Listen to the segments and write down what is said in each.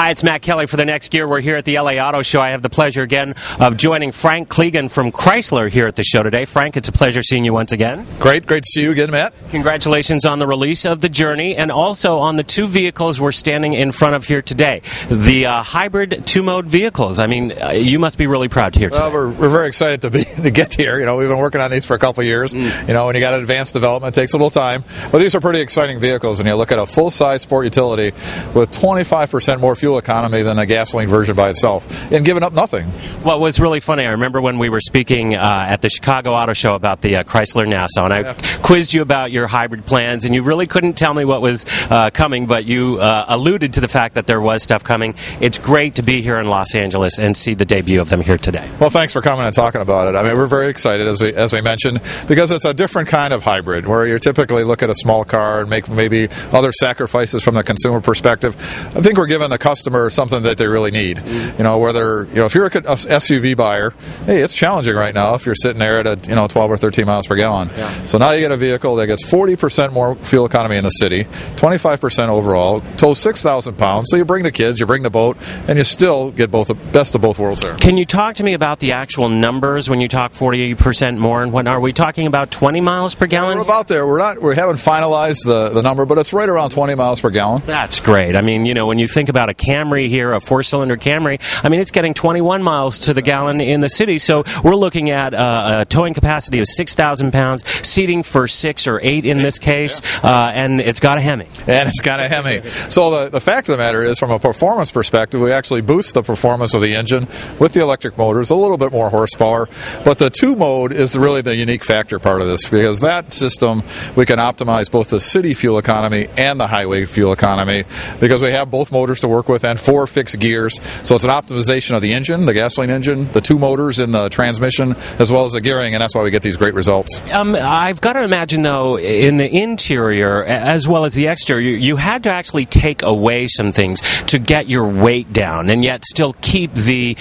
Hi, it's Matt Kelly for the next year. We're here at the LA Auto Show. I have the pleasure again of joining Frank Klegon from Chrysler here at the show today. Frank, it's a pleasure seeing you once again. Great to see you again, Matt. Congratulations on the release of the Journey and also on the two vehicles we're standing in front of here today. The hybrid two-mode vehicles. I mean, you must be really proud here today. Well, we're very excited to get here. You know, we've been working on these for a couple of years. You know, when you got advanced development, it takes a little time. But these are pretty exciting vehicles. When you look at a full-size sport utility with 25% more fuel economy than a gasoline version by itself and giving up nothing. What was really funny, I remember when we were speaking at the Chicago Auto Show about the Chrysler Nassau, and I quizzed you about your hybrid plans, and you really couldn't tell me what was coming, but you alluded to the fact that there was stuff coming. It's great to be here in Los Angeles and see the debut of them here today. Well, thanks for coming and talking about it. I mean, we're very excited, as we mentioned, because it's a different kind of hybrid, where you typically look at a small car and make maybe other sacrifices from the consumer perspective. I think we're giving the customer something that they really need. You know, whether, you know, if you're a SUV buyer, hey, it's challenging right now if you're sitting there at 12 or 13 miles per gallon. So now you get a vehicle that gets 40% more fuel economy in the city, 25% overall, tows 6,000 pounds. So you bring the kids, you bring the boat, and you still get both the best of both worlds there. Can you talk to me about the actual numbers when you talk 40% more and whatnot? Are we talking about 20 miles per gallon? We're about there. We haven't finalized the number, but it's right around 20 miles per gallon. That's great. I mean, you know, when you think about a Camry here, a four-cylinder Camry, I mean, it's getting 21 miles to the gallon in the city. So we're looking at a towing capacity of 6,000 pounds, seating for 6 or 8 in this case, and it's got a Hemi. And it's got a Hemi. So the fact of the matter is, from a performance perspective, we actually boost the performance of the engine with the electric motors, a little bit more horsepower. But the two-mode is really the unique factor part of this, because that system, we can optimize both the city fuel economy and the highway fuel economy, because we have both motors to work with and 4 fixed gears. So it's an optimization of the engine, the gasoline engine, the two motors in the transmission, as well as the gearing, and that's why we get these great results. I've got to imagine, though, in the interior as well as the exterior, you had to actually take away some things to get your weight down and yet still keep the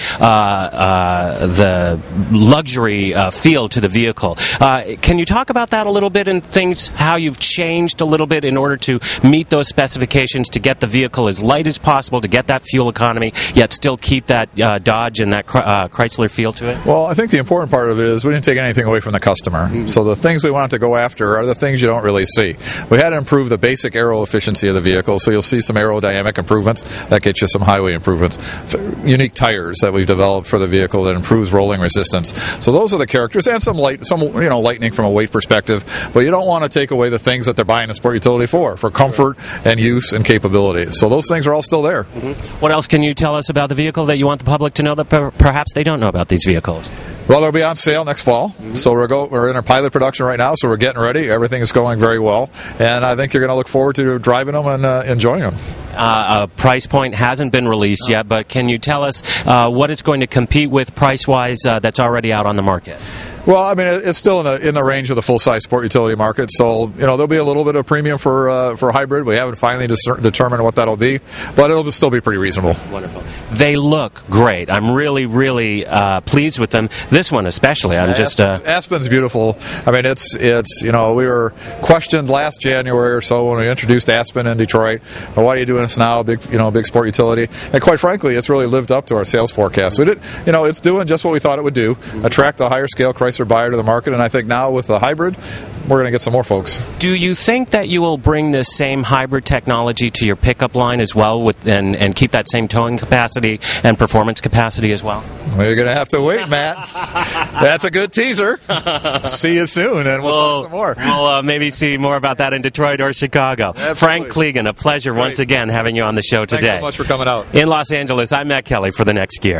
luxury feel to the vehicle. Can you talk about that a little bit and things, how you've changed a little bit in order to meet those specifications, to get the vehicle as light as possible, to get that fuel economy, yet still keep that Dodge and that Chrysler feel to it? Well, I think the important part of it is we didn't take anything away from the customer. So the things we wanted to go after are the things you don't really see. We had to improve the basic aero efficiency of the vehicle, so you'll see some aerodynamic improvements that get you some highway improvements. Unique tires that we've developed for the vehicle that improves rolling resistance. So those are the characters, and some lightening from a weight perspective. But you don't want to take away the things that they're buying a sport utility for comfort and use and capability. So those things are all still there. What else can you tell us about the vehicle that you want the public to know that perhaps they don't know about these vehicles? Well, they'll be on sale next fall. So we're in our pilot production right now, so we're getting ready. Everything is going very well, and I think you're going to look forward to driving them and enjoying them. A price point hasn't been released yet, but can you tell us what it's going to compete with price-wise that's already out on the market? Well, I mean, it's still in the range of the full-size sport utility market, so there'll be a little bit of premium for hybrid. We haven't finally determined what that'll be, but it'll still be pretty reasonable. Wonderful. They look great. I'm really, really pleased with them. This one especially. Aspen's beautiful. I mean, it's we were questioned last January or so when we introduced Aspen in Detroit. Well, why are you doing this now? Big sport utility. And quite frankly, it's really lived up to our sales forecast. It's doing just what we thought it would do: attract the higher scale Chrysler buyer to the market, and I think now with the hybrid, we're going to get some more folks. Do you think that you will bring this same hybrid technology to your pickup line as well, and keep that same towing capacity and performance capacity as well? Well, you're going to have to wait, Matt. That's a good teaser. See you soon, and we'll talk some more. We'll maybe see more about that in Detroit or Chicago. Absolutely. Frank Klegon, a pleasure once again having you on the show today. Thanks so much for coming out. In Los Angeles, I'm Matt Kelly for the next year.